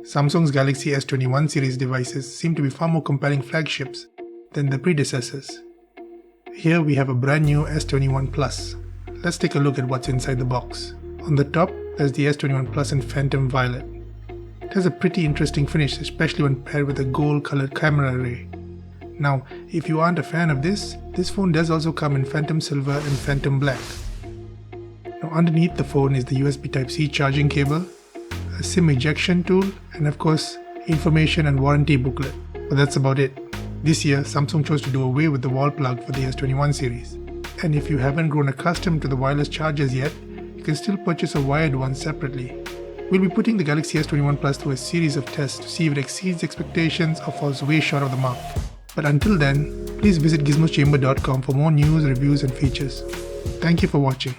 Samsung's Galaxy S21 series devices seem to be far more compelling flagships than the predecessors. Here we have a brand new S21 Plus. Let's take a look at what's inside the box. On the top, there's the S21 Plus in Phantom Violet. It has a pretty interesting finish, especially when paired with a gold-colored camera array. Now, if you aren't a fan of this phone does also come in Phantom Silver and Phantom Black. Now, underneath the phone is the USB Type-C charging cable, a SIM ejection tool, and of course, information and warranty booklet. But that's about it. This year, Samsung chose to do away with the wall plug for the S21 series. And if you haven't grown accustomed to the wireless chargers yet, you can still purchase a wired one separately. We'll be putting the Galaxy S21 Plus through a series of tests to see if it exceeds expectations or falls way short of the mark. But until then, please visit gizmochamber.com for more news, reviews and features. Thank you for watching.